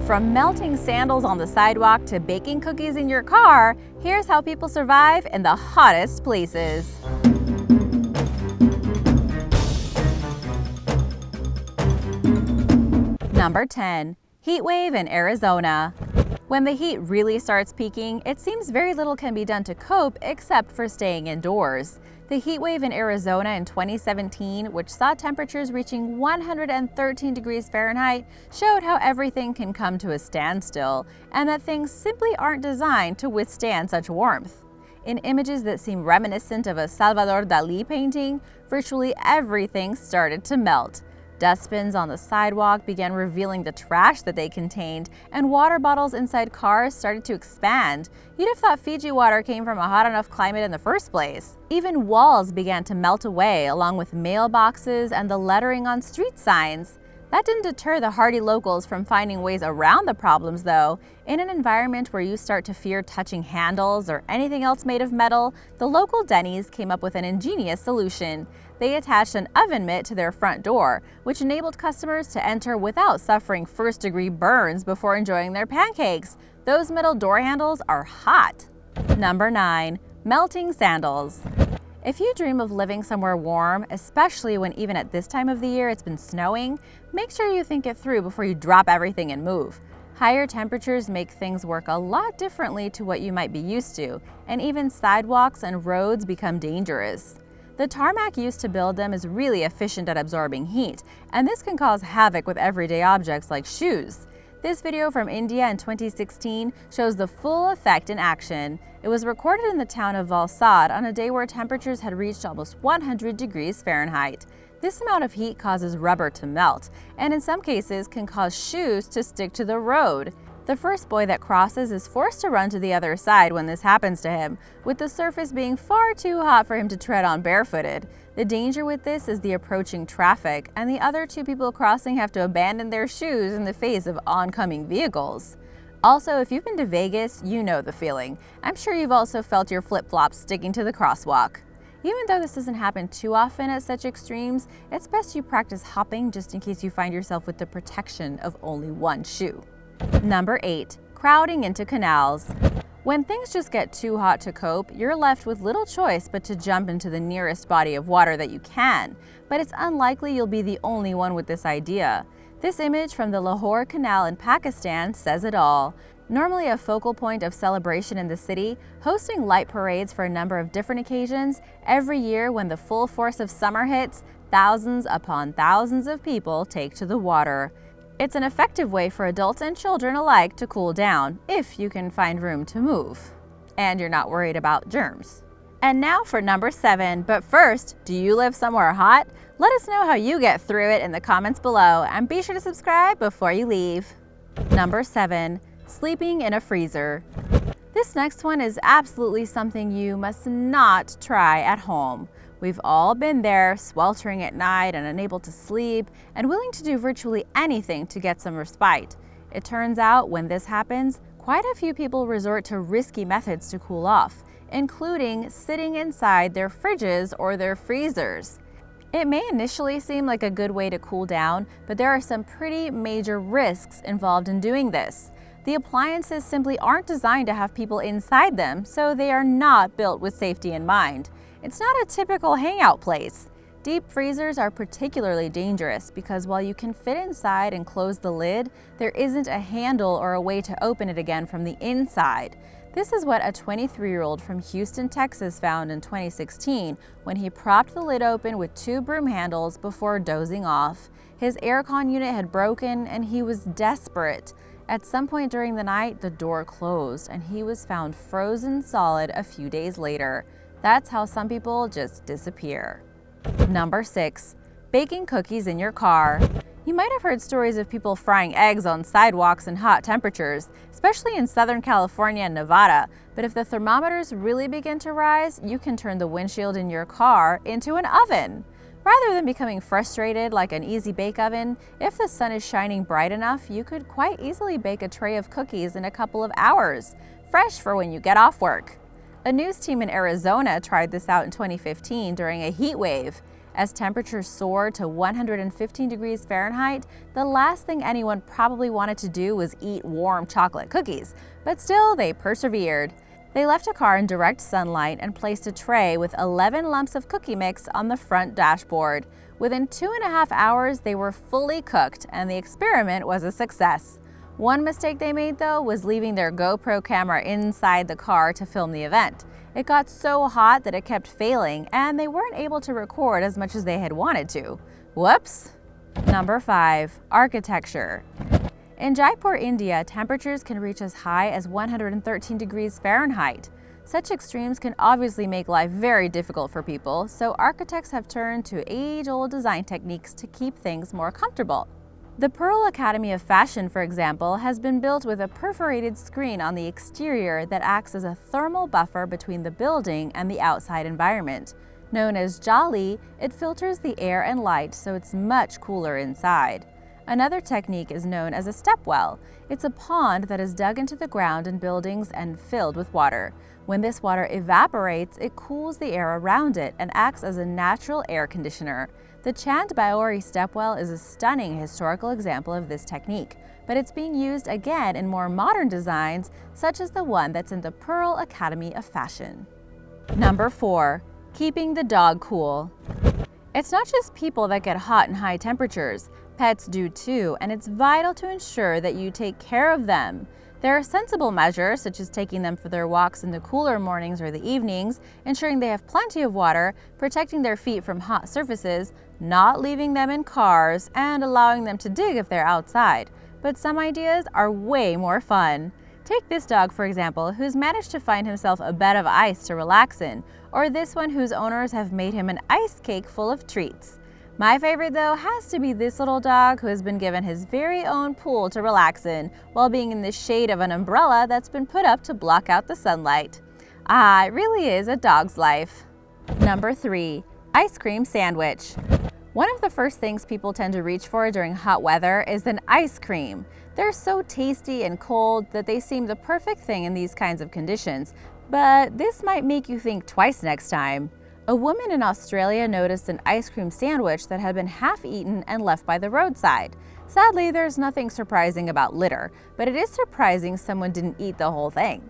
From melting sandals on the sidewalk to baking cookies in your car, here's how people survive in the hottest places. Number 10. Heatwave in Arizona. When the heat really starts peaking, it seems very little can be done to cope except for staying indoors. The heat wave in Arizona in 2017, which saw temperatures reaching 113 degrees Fahrenheit, showed how everything can come to a standstill and that things simply aren't designed to withstand such warmth. In images that seem reminiscent of a Salvador Dali painting, virtually everything started to melt. Dustbins on the sidewalk began revealing the trash that they contained, and water bottles inside cars started to expand. You'd have thought Fiji water came from a hot enough climate in the first place. Even walls began to melt away, along with mailboxes and the lettering on street signs. That didn't deter the hardy locals from finding ways around the problems, though. In an environment where you start to fear touching handles or anything else made of metal, the local Denny's came up with an ingenious solution. They attached an oven mitt to their front door, which enabled customers to enter without suffering first-degree burns before enjoying their pancakes. Those metal door handles are hot. Number 9. Melting sandals. If you dream of living somewhere warm, especially when even at this time of the year it's been snowing, make sure you think it through before you drop everything and move. Higher temperatures make things work a lot differently to what you might be used to, and even sidewalks and roads become dangerous. The tarmac used to build them is really efficient at absorbing heat, and this can cause havoc with everyday objects like shoes. This video from India in 2016 shows the full effect in action. It was recorded in the town of Valsad on a day where temperatures had reached almost 100 degrees Fahrenheit. This amount of heat causes rubber to melt, and in some cases can cause shoes to stick to the road. The first boy that crosses is forced to run to the other side when this happens to him, with the surface being far too hot for him to tread on barefooted. The danger with this is the approaching traffic, and the other two people crossing have to abandon their shoes in the face of oncoming vehicles. Also, if you've been to Vegas, you know the feeling. I'm sure you've also felt your flip-flops sticking to the crosswalk. Even though this doesn't happen too often at such extremes, it's best you practice hopping just in case you find yourself with the protection of only one shoe. Number 8. Crowding into canals. When things just get too hot to cope, you're left with little choice but to jump into the nearest body of water that you can. But it's unlikely you'll be the only one with this idea. This image from the Lahore Canal in Pakistan says it all. Normally a focal point of celebration in the city, hosting light parades for a number of different occasions, every year when the full force of summer hits, thousands upon thousands of people take to the water. It's an effective way for adults and children alike to cool down, if you can find room to move. And you're not worried about germs. And now for number 7, but first, do you live somewhere hot? Let us know how you get through it in the comments below, and be sure to subscribe before you leave. Number 7. Sleeping in a freezer. This next one is absolutely something you must not try at home. We've all been there, sweltering at night and unable to sleep, and willing to do virtually anything to get some respite. It turns out when this happens, quite a few people resort to risky methods to cool off, including sitting inside their fridges or their freezers. It may initially seem like a good way to cool down, but there are some pretty major risks involved in doing this. The appliances simply aren't designed to have people inside them, so they are not built with safety in mind. It's not a typical hangout place. Deep freezers are particularly dangerous because while you can fit inside and close the lid, there isn't a handle or a way to open it again from the inside. This is what a 23-year-old from Houston, Texas found in 2016 when he propped the lid open with 2 broom handles before dozing off. His aircon unit had broken and he was desperate. At some point during the night, the door closed and he was found frozen solid a few days later. That's how some people just disappear. Number 6. Baking cookies in your car. You might have heard stories of people frying eggs on sidewalks in hot temperatures, especially in Southern California and Nevada. But if the thermometers really begin to rise, you can turn the windshield in your car into an oven. Rather than becoming frustrated like an easy bake oven, if the sun is shining bright enough, you could quite easily bake a tray of cookies in a couple of hours, fresh for when you get off work. A news team in Arizona tried this out in 2015 during a heat wave. As temperatures soared to 115 degrees Fahrenheit, the last thing anyone probably wanted to do was eat warm chocolate cookies, but still they persevered. They left a car in direct sunlight and placed a tray with 11 lumps of cookie mix on the front dashboard. Within 2.5 hours, they were fully cooked, and the experiment was a success. One mistake they made, though, was leaving their GoPro camera inside the car to film the event. It got so hot that it kept failing, and they weren't able to record as much as they had wanted to. Whoops! Number 5. Architecture. In Jaipur, India, temperatures can reach as high as 113 degrees Fahrenheit. Such extremes can obviously make life very difficult for people, so architects have turned to age-old design techniques to keep things more comfortable. The Pearl Academy of Fashion, for example, has been built with a perforated screen on the exterior that acts as a thermal buffer between the building and the outside environment. Known as Jali, it filters the air and light so it's much cooler inside. Another technique is known as a stepwell. It's a pond that is dug into the ground in buildings and filled with water. When this water evaporates, it cools the air around it and acts as a natural air conditioner. The Chand Baori stepwell is a stunning historical example of this technique, but it's being used again in more modern designs, such as the one that's in the Pearl Academy of Fashion. Number 4. Keeping the dog cool. It's not just people that get hot and high temperatures. Pets do too, and it's vital to ensure that you take care of them. There are sensible measures, such as taking them for their walks in the cooler mornings or the evenings, ensuring they have plenty of water, protecting their feet from hot surfaces, not leaving them in cars, and allowing them to dig if they're outside. But some ideas are way more fun. Take this dog, for example, who's managed to find himself a bed of ice to relax in, or this one whose owners have made him an ice cake full of treats. My favorite, though, has to be this little dog who has been given his very own pool to relax in while being in the shade of an umbrella that's been put up to block out the sunlight. Ah, it really is a dog's life. Number 3. Ice cream sandwich. One of the first things people tend to reach for during hot weather is an ice cream. They're so tasty and cold that they seem the perfect thing in these kinds of conditions, but this might make you think twice next time. A woman in Australia noticed an ice cream sandwich that had been half-eaten and left by the roadside. Sadly, there's nothing surprising about litter, but it is surprising someone didn't eat the whole thing.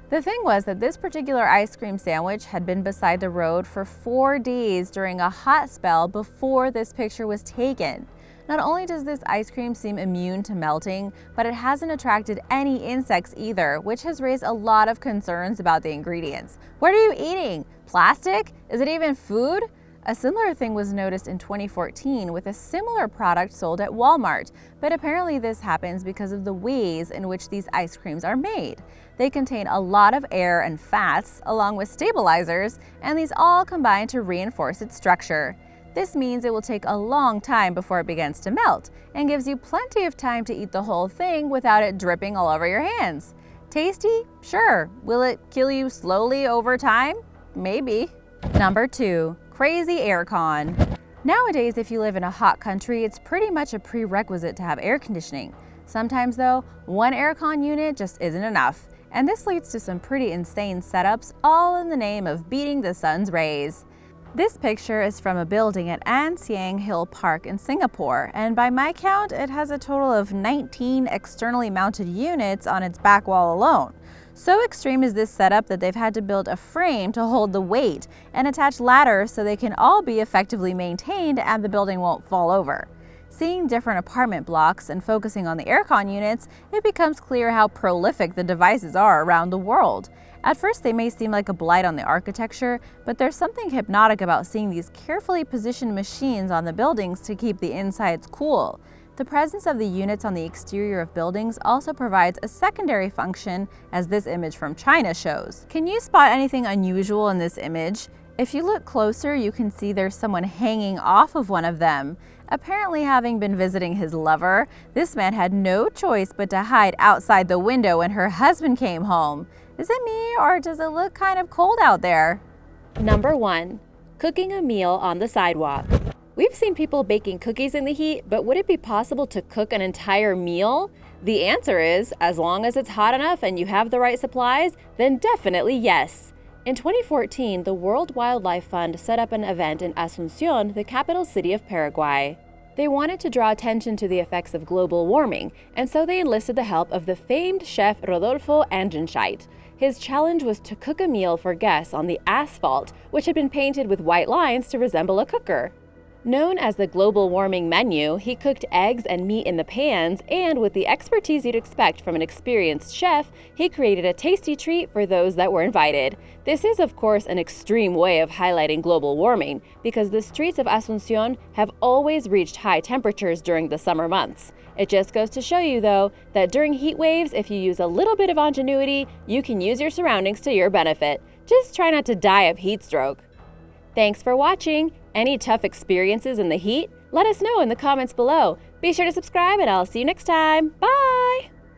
The thing was that this particular ice cream sandwich had been beside the road for 4 days during a hot spell before this picture was taken. Not only does this ice cream seem immune to melting, but it hasn't attracted any insects either, which has raised a lot of concerns about the ingredients. What are you eating? Plastic? Is it even food? A similar thing was noticed in 2014 with a similar product sold at Walmart, but apparently this happens because of the ways in which these ice creams are made. They contain a lot of air and fats, along with stabilizers, and these all combine to reinforce its structure. This means it will take a long time before it begins to melt, and gives you plenty of time to eat the whole thing without it dripping all over your hands. Tasty? Sure. Will it kill you slowly over time? Maybe. Number 2. Crazy aircon. Nowadays, if you live in a hot country, it's pretty much a prerequisite to have air conditioning. Sometimes, though, one aircon unit just isn't enough, and this leads to some pretty insane setups, all in the name of beating the sun's rays. This picture is from a building at An Siang Hill Park in Singapore, and by my count, it has a total of 19 externally mounted units on its back wall alone. So extreme is this setup that they've had to build a frame to hold the weight and attach ladders so they can all be effectively maintained and the building won't fall over. Seeing different apartment blocks and focusing on the aircon units, it becomes clear how prolific the devices are around the world. At first, they may seem like a blight on the architecture, but there's something hypnotic about seeing these carefully positioned machines on the buildings to keep the insides cool. The presence of the units on the exterior of buildings also provides a secondary function, as this image from China shows. Can you spot anything unusual in this image? If you look closer, you can see there's someone hanging off of one of them. Apparently, having been visiting his lover, this man had no choice but to hide outside the window when her husband came home. Is it me, or does it look kind of cold out there? Number 1. Cooking a meal on the sidewalk. We've seen people baking cookies in the heat, but would it be possible to cook an entire meal? The answer is, as long as it's hot enough and you have the right supplies, then definitely yes. In 2014, the World Wildlife Fund set up an event in Asunción, the capital city of Paraguay. They wanted to draw attention to the effects of global warming, and so they enlisted the help of the famed chef Rodolfo Angenscheidt. His challenge was to cook a meal for guests on the asphalt, which had been painted with white lines to resemble a cooker. Known as the global warming menu, he cooked eggs and meat in the pans, and with the expertise you'd expect from an experienced chef, he created a tasty treat for those that were invited. This is, of course, an extreme way of highlighting global warming, because the streets of Asunción have always reached high temperatures during the summer months. It just goes to show you, though, that during heat waves, if you use a little bit of ingenuity, you can use your surroundings to your benefit. Just try not to die of heat stroke. Thanks for watching! Any tough experiences in the heat? Let us know in the comments below. Be sure to subscribe and I'll see you next time. Bye!